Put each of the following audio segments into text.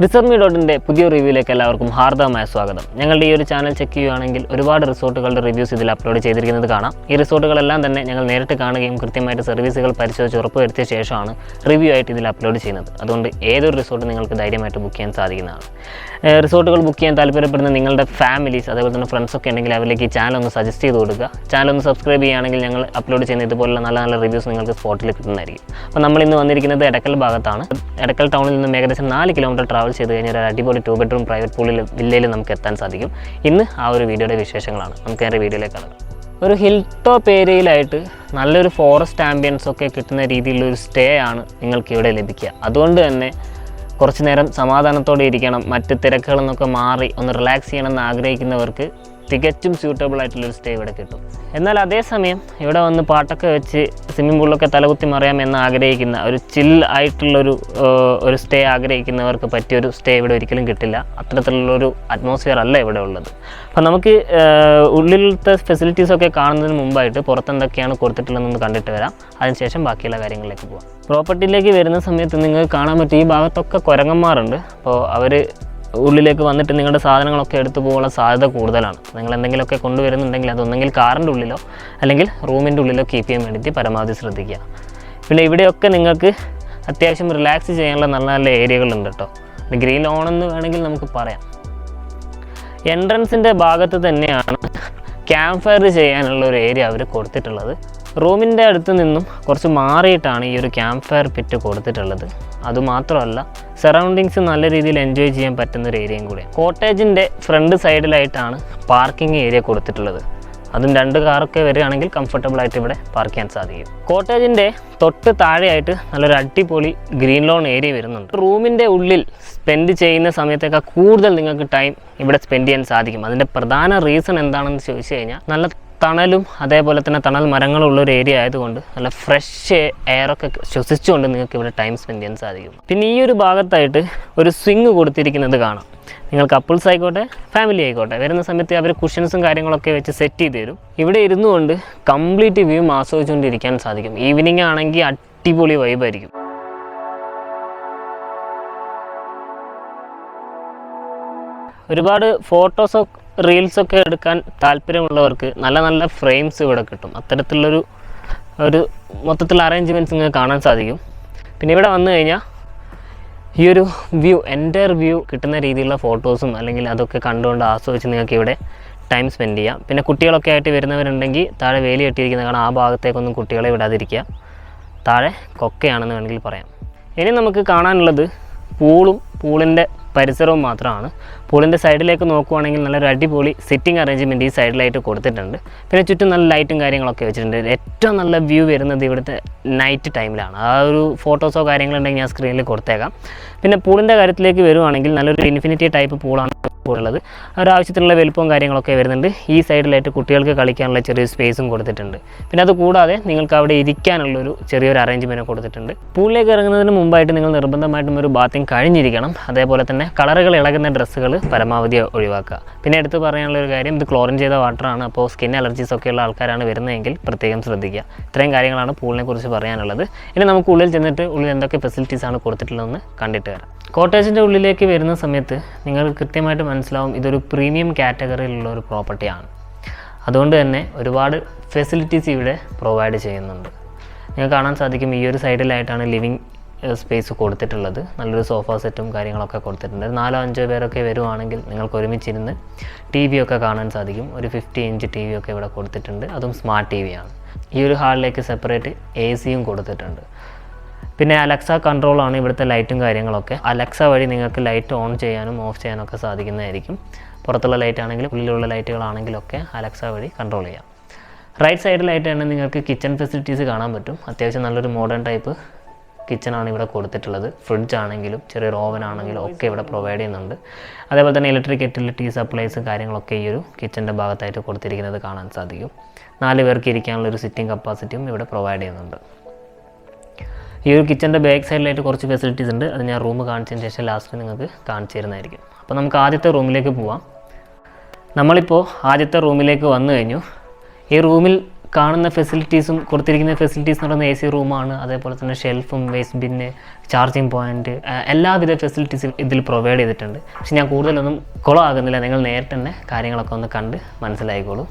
റിസർമി.ന്റെ പുതിയ റിവ്യൂയിലേക്ക് എല്ലാവർക്കും ഹാർദവമായ സ്വാഗതം. ഞങ്ങളുടെ ഈ ഒരു ചാനൽ ചെക്ക് ചെയ്യുകയാണെങ്കിൽ ഒരുപാട് റിസോർട്ടുകളുടെ റിവ്യൂസ് ഇതിൽ അപ്ലോഡ് ചെയ്തിരിക്കുന്നത് കാണാം. ഈ റിസോർട്ടുകളെല്ലാം തന്നെ ഞങ്ങൾ നേരിട്ട് കാണുകയും കൃത്യമായിട്ട് സർവീസുകൾ പരിശോധിച്ച് ഉറപ്പുവരുത്തിയ ശേഷമാണ് റിവ്യൂ ആയിട്ട് ഇതിൽ അപ്ലോഡ് ചെയ്യുന്നത്. അതുകൊണ്ട് ഏതൊരു റിസോർട്ട് നിങ്ങൾക്ക് ധൈര്യമായിട്ട് ബുക്ക് ചെയ്യാൻ സാധിക്കുന്നതാണ്. റിസോർട്ടുകൾ ബുക്ക് ചെയ്യാൻ താല്പര്യപ്പെടുന്ന നിങ്ങളുടെ ഫാമിലീസ് അതേപോലെ തന്നെ ഫ്രണ്ട്സൊക്കെ ഉണ്ടെങ്കിൽ അവരിലേക്ക് ഈ ചാനൽ ഒന്ന് സജസ്റ്റ് ചെയ്ത് കൊടുക്കുക. ചാനൽ ഒന്ന് സബ്സ്ക്രൈബ് ചെയ്യുകയാണെങ്കിൽ ഞങ്ങൾ അപ്ലോഡ് ചെയ്യുന്ന ഇതുപോലുള്ള നല്ല നല്ല റിവ്യൂസ് നിങ്ങൾക്ക് സ്പോട്ടിൽ കിട്ടുന്നതായിരിക്കും. അപ്പോൾ നമ്മൾ ഇന്ന് വന്നിരിക്കുന്നത് എടക്കൽ ഭാഗത്താണ്. എടക്കൽ ടൗണിൽ നിന്നും ഏകദേശം 4 കിലോമീറ്റർ ട്രാവൽ ചെയ്ത് കഴിഞ്ഞാൽ ഒരു അടിപൊളി 2 ബെഡ്റൂം പ്രൈവറ്റ് പൂളിൽ വില്ലയിൽ നമുക്ക് എത്താൻ സാധിക്കും. ഇന്ന് ആ ഒരു വീഡിയോയുടെ വിശേഷങ്ങളാണ്. നമുക്ക് നേരെ വീഡിയോയിലേക്ക് കടക്കാം. ഒരു ഹിൽ ടോപ്പ് ഏരിയയിലായിട്ട് നല്ലൊരു ഫോറസ്റ്റ് ആംബിയൻസ് ഒക്കെ കിട്ടുന്ന രീതിയിലൊരു സ്റ്റേ ആണ് നിങ്ങൾക്ക് ഇവിടെ ലഭിക്കുക. അതുകൊണ്ട് തന്നെ കുറച്ച് നേരം സമാധാനത്തോടെ ഇരിക്കണം, മറ്റ് തിരക്കുകളിൽ നിന്നൊക്കെ മാറി ഒന്ന് റിലാക്സ് ചെയ്യണമെന്ന് ആഗ്രഹിക്കുന്നവർക്ക് തികച്ചും സ്യൂട്ടബിൾ ആയിട്ടുള്ളൊരു സ്റ്റേ ഇവിടെ കിട്ടും. എന്നാൽ അതേസമയം ഇവിടെ വന്ന് പാട്ടൊക്കെ വെച്ച് സ്വിമ്മിംഗ് പൂളിലൊക്കെ തലകുത്തി മറിയാമെന്ന് ആഗ്രഹിക്കുന്ന ഒരു ചിൽ ആയിട്ടുള്ളൊരു സ്റ്റേ ആഗ്രഹിക്കുന്നവർക്ക് പറ്റിയൊരു സ്റ്റേ ഇവിടെ ഒരിക്കലും കിട്ടില്ല. അത്തരത്തിലുള്ളൊരു അറ്റ്മോസ്ഫിയർ അല്ല ഇവിടെ ഉള്ളത്. അപ്പം നമുക്ക് ഉള്ളിലത്തെ ഫെസിലിറ്റീസൊക്കെ കാണുന്നതിന് മുമ്പായിട്ട് പുറത്തെന്തൊക്കെയാണ് കൊടുത്തിട്ടുള്ളതെന്ന് കണ്ടിട്ട് വരാം. അതിനുശേഷം ബാക്കിയുള്ള കാര്യങ്ങളിലേക്ക് പോകാം. പ്രോപ്പർട്ടിയിലേക്ക് വരുന്ന സമയത്ത് നിങ്ങൾക്ക് കാണാൻ പറ്റും ഈ ഭാഗത്തൊക്കെ കുരങ്ങന്മാരുണ്ട്. അപ്പോൾ അവർ ഉള്ളിലേക്ക് വന്നിട്ട് നിങ്ങളുടെ സാധനങ്ങളൊക്കെ എടുത്തു പോകാനുള്ള സാധ്യത കൂടുതലാണ്. നിങ്ങൾ എന്തെങ്കിലുമൊക്കെ കൊണ്ടുവരുന്നുണ്ടെങ്കിൽ അതൊന്നെങ്കിൽ കാറിൻ്റെ ഉള്ളിലോ അല്ലെങ്കിൽ റൂമിൻ്റെ ഉള്ളിലോ കീപ്പ് ചെയ്യാൻ വേണ്ടിയിട്ട് പരമാവധി ശ്രദ്ധിക്കുക. പിന്നെ ഇവിടെയൊക്കെ നിങ്ങൾക്ക് അത്യാവശ്യം റിലാക്സ് ചെയ്യാനുള്ള നല്ല നല്ല ഏരിയകളുണ്ട് കേട്ടോ. ഗ്രീൻ ലോൺ എന്ന് വേണമെങ്കിൽ നമുക്ക് പറയാം. എൻട്രൻസിൻ്റെ ഭാഗത്ത് തന്നെയാണ് ക്യാമ്പ് ഫയർ ചെയ്യാനുള്ള ഒരു ഏരിയ അവർ കൊടുത്തിട്ടുള്ളത്. റൂമിൻ്റെ അടുത്ത് നിന്നും കുറച്ച് മാറിയിട്ടാണ് ഈ ഒരു ക്യാമ്പ് ഫയർ പിറ്റ് കൊടുത്തിട്ടുള്ളത്. അതുമാത്രമല്ല സറൗണ്ടിങ്സ് നല്ല രീതിയിൽ എൻജോയ് ചെയ്യാൻ പറ്റുന്ന ഒരു ഏരിയയും കൂടിയാണ്. കോട്ടേജിൻ്റെ ഫ്രണ്ട് സൈഡിലായിട്ടാണ് പാർക്കിംഗ് ഏരിയ കൊടുത്തിട്ടുള്ളത്. അതും 2 കാറൊക്കെ വരികയാണെങ്കിൽ കംഫർട്ടബിളായിട്ട് ഇവിടെ പാർക്ക് ചെയ്യാൻ സാധിക്കും. കോട്ടേജിൻ്റെ തൊട്ട് താഴെയായിട്ട് നല്ലൊരു അടിപൊളി ഗ്രീൻ ലോൺ ഏരിയ വരുന്നുണ്ട്. റൂമിൻ്റെ ഉള്ളിൽ സ്പെൻഡ് ചെയ്യുന്ന സമയത്തേക്കാൾ കൂടുതൽ നിങ്ങൾക്ക് ടൈം ഇവിടെ സ്പെൻഡ് ചെയ്യാൻ സാധിക്കും. അതിൻ്റെ പ്രധാന റീസൺ എന്താണെന്ന് ചോദിച്ചു കഴിഞ്ഞാൽ നല്ല തണലും അതേപോലെ തന്നെ തണൽ മരങ്ങളുള്ള ഒരു ഏരിയ ആയതുകൊണ്ട് നല്ല ഫ്രഷ് എയറൊക്കെ ശ്വസിച്ചുകൊണ്ട് നിങ്ങൾക്ക് ഇവിടെ ടൈം സ്പെൻഡ് ചെയ്യാൻ സാധിക്കും. പിന്നെ ഈ ഒരു ഭാഗത്തായിട്ട് ഒരു സ്വിങ് കൊടുത്തിരിക്കുന്നത് കാണാം. നിങ്ങൾ കപ്പിൾസ് ആയിക്കോട്ടെ ഫാമിലി ആയിക്കോട്ടെ വരുന്ന സമയത്ത് അവർ കുഷൻസും കാര്യങ്ങളൊക്കെ വെച്ച് സെറ്റ് ചെയ്ത് തരും. ഇവിടെ ഇരുന്നു കൊണ്ട് കംപ്ലീറ്റ് വ്യൂ ആസ്വദിച്ചുകൊണ്ടിരിക്കാൻ സാധിക്കും. ഈവനിങ് ആണെങ്കിൽ അടിപൊളി വൈബായിരിക്കും. ഒരുപാട് ഫോട്ടോസൊക്കെ റീൽസൊക്കെ എടുക്കാൻ താല്പര്യമുള്ളവർക്ക് നല്ല നല്ല ഫ്രെയിംസ് ഇവിടെ കിട്ടും. അത്തരത്തിലുള്ളൊരു മൊത്തത്തിൽ അറേഞ്ച്മെൻറ്റ്സ് നിങ്ങൾക്ക് കാണാൻ സാധിക്കും. പിന്നെ ഇവിടെ വന്നു കഴിഞ്ഞാൽ ഈ ഒരു വ്യൂ എൻ്റയർ വ്യൂ കിട്ടുന്ന രീതിയിലുള്ള ഫോട്ടോസും അല്ലെങ്കിൽ അതൊക്കെ കണ്ടുകൊണ്ട് ആസ്വദിച്ച് നിങ്ങൾക്ക് ഇവിടെ ടൈം സ്പെൻഡ് ചെയ്യാം. പിന്നെ കുട്ടികളൊക്കെ ആയിട്ട് വരുന്നവരുണ്ടെങ്കിൽ താഴെ വേലി കെട്ടിയിരിക്കുന്ന കാരണം ആ ഭാഗത്തേക്കൊന്നും കുട്ടികളെ വിടാതിരിക്കുക. താഴെ കൊക്കയാണെന്ന് വേണമെങ്കിൽ പറയാം. ഇനി നമുക്ക് കാണാനുള്ളത് പൂളിൻ്റെ പരിസരവും മാത്രമാണ്. പൂളിൻ്റെ സൈഡിലേക്ക് നോക്കുവാണെങ്കിൽ നല്ലൊരു അടിപൊളി സിറ്റിംഗ് അറേഞ്ച്മെൻറ്റ് ഈ സൈഡിലായിട്ട് കൊടുത്തിട്ടുണ്ട്. പിന്നെ ചുറ്റും നല്ല ലൈറ്റും കാര്യങ്ങളൊക്കെ വെച്ചിട്ടുണ്ട്. ഏറ്റവും നല്ല വ്യൂ വരുന്നത് ഇവിടുത്തെ നൈറ്റ് ടൈമിലാണ്. ആ ഒരു ഫോട്ടോസോ കാര്യങ്ങളുണ്ടെങ്കിൽ ഞാൻ സ്ക്രീനിൽ കൊടുത്തേക്കാം. പിന്നെ പൂളിൻ്റെ കാര്യത്തിലേക്ക് വരുവാണെങ്കിൽ നല്ലൊരു ഇൻഫിനിറ്റി ടൈപ്പ് പൂളാണ് ഉള്ളത്. ഒരാവശ്യത്തിനുള്ള വലുപ്പവും കാര്യങ്ങളൊക്കെ വരുന്നുണ്ട്. ഈ സൈഡിലായിട്ട് കുട്ടികൾക്ക് കളിക്കാനുള്ള ചെറിയ സ്പേസും കൊടുത്തിട്ടുണ്ട്. പിന്നെ അതുകൂടാതെ നിങ്ങൾക്ക് അവിടെ ഇരിക്കാനുള്ളൊരു ചെറിയൊരു അറേഞ്ച്മെൻറ്റ് കൊടുത്തിട്ടുണ്ട്. പൂളിലേക്ക് ഇറങ്ങുന്നതിന് മുമ്പായിട്ട് നിങ്ങൾ നിർബന്ധമായിട്ടും ഒരു ബാത്തിങ് കഴിഞ്ഞിരിക്കണം. അതേപോലെ തന്നെ കളറുകൾ ഇളകുന്ന ഡ്രസ്സുകൾ പരമാവധി ഒഴിവാക്കുക. പിന്നെ എടുത്ത് പറയാനുള്ളൊരു കാര്യം, ഇത് ക്ലോറിൻ ചെയ്ത വാട്ടറാണ്. അപ്പോൾ സ്കിൻ അലർജീസ് ഒക്കെയുള്ള ആൾക്കാരാണ് വരുന്നതെങ്കിൽ പ്രത്യേകം ശ്രദ്ധിക്കുക. ഇത്രയും കാര്യങ്ങളാണ് പൂളിനെ കുറിച്ച് പറയാനുള്ളത്. ഇനി നമുക്ക് ഉള്ളിൽ ചെന്നിട്ട് ഉള്ളിൽ എന്തൊക്കെ ഫെസിലിറ്റീസാണ് കൊടുത്തിട്ടുള്ളതെന്ന് കണ്ടിട്ട് വരാം. കോട്ടേജിൻ്റെ ഉള്ളിലേക്ക് വരുന്ന സമയത്ത് നിങ്ങൾക്ക് കൃത്യമായിട്ട് മനസ്സിലാവും ഇതൊരു പ്രീമിയം കാറ്റഗറിയിലുള്ള ഒരു പ്രോപ്പർട്ടിയാണ്. അതുകൊണ്ട് തന്നെ ഒരുപാട് ഫെസിലിറ്റീസ് ഇവിടെ പ്രൊവൈഡ് ചെയ്യുന്നുണ്ട്. നിങ്ങൾക്ക് കാണാൻ സാധിക്കും ഈ ഒരു സൈഡിലായിട്ടാണ് ലിവിങ് സ്പേസ് കൊടുത്തിട്ടുള്ളത്. നല്ലൊരു സോഫ സെറ്റും കാര്യങ്ങളൊക്കെ കൊടുത്തിട്ടുണ്ട്. 4-5 പേരൊക്കെ വരുവാണെങ്കിൽ നിങ്ങൾക്ക് ഒരുമിച്ചിരുന്ന് TV ഒക്കെ കാണാൻ സാധിക്കും. ഒരു 50 ഇഞ്ച് TV ഒക്കെ ഇവിടെ കൊടുത്തിട്ടുണ്ട്. അതും സ്മാർട്ട് TV ആണ്. ഈ ഒരു ഹാളിലേക്ക് സെപ്പറേറ്റ് AC-യും കൊടുത്തിട്ടുണ്ട്. പിന്നെ അലക്സ കൺട്രോളാണ് ഇവിടുത്തെ ലൈറ്റും കാര്യങ്ങളൊക്കെ. അലക്സ വഴി നിങ്ങൾക്ക് ലൈറ്റ് ഓൺ ചെയ്യാനും ഓഫ് ചെയ്യാനൊക്കെ സാധിക്കുന്നതായിരിക്കും. പുറത്തുള്ള ലൈറ്റ് ആണെങ്കിലും ഉള്ളിലുള്ള ലൈറ്റുകളാണെങ്കിലൊക്കെ അലക്സ വഴി കൺട്രോൾ ചെയ്യാം. റൈറ്റ് സൈഡിലായിട്ട് തന്നെ നിങ്ങൾക്ക് കിച്ചൺ ഫെസിലിറ്റീസ് കാണാൻ പറ്റും. അത്യാവശ്യം നല്ലൊരു മോഡേൺ ടൈപ്പ് കിച്ചണാണ് ഇവിടെ കൊടുത്തിട്ടുള്ളത്. ഫ്രിഡ്ജ് ആണെങ്കിലും ചെറിയൊരു ഓവൻ ആണെങ്കിലും ഒക്കെ ഇവിടെ പ്രൊവൈഡ് ചെയ്യുന്നുണ്ട്. അതേപോലെ തന്നെ ഇലക്ട്രിക് യൂട്ടിലിറ്റീസ് സപ്ലൈസ് കാര്യങ്ങളൊക്കെ ഈ ഒരു കിച്ചൻ്റെ ഭാഗത്തായിട്ട് കൊടുത്തിരിക്കുന്നത് കാണാൻ സാധിക്കും. 4 പേർക്ക് ഇരിക്കാനുള്ളൊരു സിറ്റിംഗ് കപ്പാസിറ്റിയും ഇവിടെ പ്രൊവൈഡ് ചെയ്യുന്നുണ്ട്. ഈ ഒരു കിച്ചൻ്റെ ബാക്ക് സൈഡിലായിട്ട് കുറച്ച് ഫെസിലിറ്റീസ് ഉണ്ട്. അത് ഞാൻ റൂം കാണിച്ചതിന് ശേഷം ലാസ്റ്റ് നിങ്ങൾക്ക് കാണിച്ചു തരുന്നതായിരിക്കും. അപ്പോൾ നമുക്ക് ആദ്യത്തെ റൂമിലേക്ക് പോവാം. നമ്മളിപ്പോൾ ആദ്യത്തെ റൂമിലേക്ക് വന്നു കഴിഞ്ഞു. ഈ റൂമിൽ കാണുന്ന ഫെസിലിറ്റീസും കൊടുത്തിരിക്കുന്ന ഫെസിലിറ്റീസ് എന്ന് പറയുന്നത് AC റൂമാണ്, അതേപോലെ തന്നെ ഷെൽഫും വേസ്റ്റ് ബിന്ന് ചാർജിങ് പോയിൻറ്റ് എല്ലാവിധ ഫെസിലിറ്റീസും ഇതിൽ പ്രൊവൈഡ് ചെയ്തിട്ടുണ്ട്. പക്ഷെ ഞാൻ കൂടുതലൊന്നും കുളമാകുന്നില്ല, നിങ്ങൾ നേരിട്ട് തന്നെ കാര്യങ്ങളൊക്കെ ഒന്ന് കണ്ട് മനസ്സിലായിക്കോളൂ.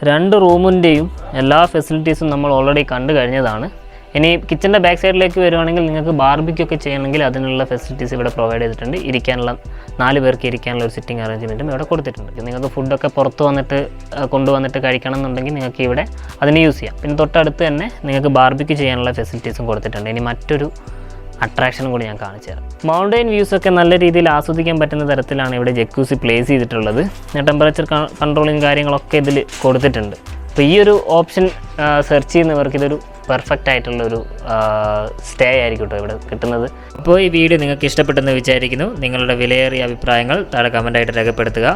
രണ്ട് റൂമിൻ്റെയും എല്ലാ ഫെസിലിറ്റീസും നമ്മൾ ഓൾറെഡി കണ്ടു കഴിഞ്ഞതാണ്. ഇനി കിച്ചൻ്റെ ബാക്ക് സൈഡിലേക്ക് വരുവാണെങ്കിൽ നിങ്ങൾക്ക് ബാർബിക്യൂ ഒക്കെ ചെയ്യണമെങ്കിൽ അതിനുള്ള ഫെസിലിറ്റീസ് ഇവിടെ പ്രൊവൈഡ് ചെയ്തിട്ടുണ്ട്. ഇരിക്കാനുള്ള 4 പേർക്ക് ഇരിക്കാനുള്ള ഒരു സിറ്റിംഗ് അറേഞ്ച്മെൻറ്റും ഇവിടെ കൊടുത്തിട്ടുണ്ട്. നിങ്ങൾക്ക് ഫുഡൊക്കെ പുറത്ത് വന്നിട്ട് കൊണ്ടുവന്നിട്ട് കഴിക്കണം എന്നുണ്ടെങ്കിൽ നിങ്ങൾക്ക് ഇവിടെ അതിന് യൂസ് ചെയ്യാം. പിന്നെ തൊട്ടടുത്ത് തന്നെ നിങ്ങൾക്ക് ബാർബിക്യൂ ചെയ്യാനുള്ള ഫെസിലിറ്റീസും കൊടുത്തിട്ടുണ്ട്. ഇനി മറ്റൊരു അട്രാക്ഷനും കൂടി ഞാൻ കാണിച്ചു തരാം. മൗണ്ടൈൻ വ്യൂസൊക്കെ നല്ല രീതിയിൽ ആസ്വദിക്കാൻ പറ്റുന്ന തരത്തിലാണ് ഇവിടെ ജക്കൂസി പ്ലേസ് ചെയ്തിട്ടുള്ളത്. ടെമ്പറേച്ചർ കൺട്രോളിങ് കാര്യങ്ങളൊക്കെ ഇതിൽ കൊടുത്തിട്ടുണ്ട്. അപ്പോൾ ഈ ഒരു ഓപ്ഷൻ സെർച്ച് ചെയ്യുന്നവർക്ക് ഇതൊരു പെർഫെക്റ്റ് ആയിട്ടുള്ളൊരു സ്റ്റേ ആയിരിക്കും കേട്ടോ ഇവിടെ കിട്ടുന്നത്. അപ്പോൾ ഈ വീഡിയോ നിങ്ങൾക്ക് ഇഷ്ടപ്പെട്ടെന്ന് വിചാരിക്കുന്നു. നിങ്ങളുടെ വിലയേറിയ അഭിപ്രായങ്ങൾ താഴെ കമൻറ്റായിട്ട് രേഖപ്പെടുത്തുക.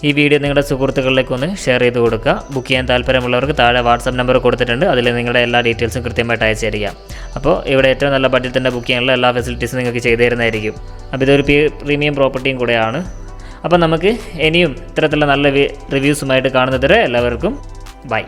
ഈ വീഡിയോ നിങ്ങളുടെ സുഹൃത്തുക്കളിലേക്ക് ഒന്ന് ഷെയർ ചെയ്ത് കൊടുക്കുക. ബുക്ക് ചെയ്യാൻ താല്പര്യമുള്ളവർക്ക് താഴെ വാട്സാപ്പ് നമ്പർ കൊടുത്തിട്ടുണ്ട്. അതിൽ നിങ്ങളുടെ എല്ലാ ഡീറ്റെയിൽസും കൃത്യമായിട്ട് അയച്ചു തരിക. അപ്പോൾ ഇവിടെ ഏറ്റവും നല്ല ബഡ്ജറ്റിൻ്റെ ബുക്ക് ചെയ്യാനുള്ള എല്ലാ ഫെസിലിറ്റീസും നിങ്ങൾക്ക് ചെയ്തു തരുന്നതായിരിക്കും. അപ്പോൾ ഇതൊരു പ്രീമിയം പ്രോപ്പർട്ടിയും കൂടെയാണ്. അപ്പോൾ നമുക്ക് ഇനിയും ഇത്തരത്തിലുള്ള നല്ല റിവ്യൂസുമായിട്ട് കാണുന്നതുവരെ എല്ലാവർക്കും ബൈ.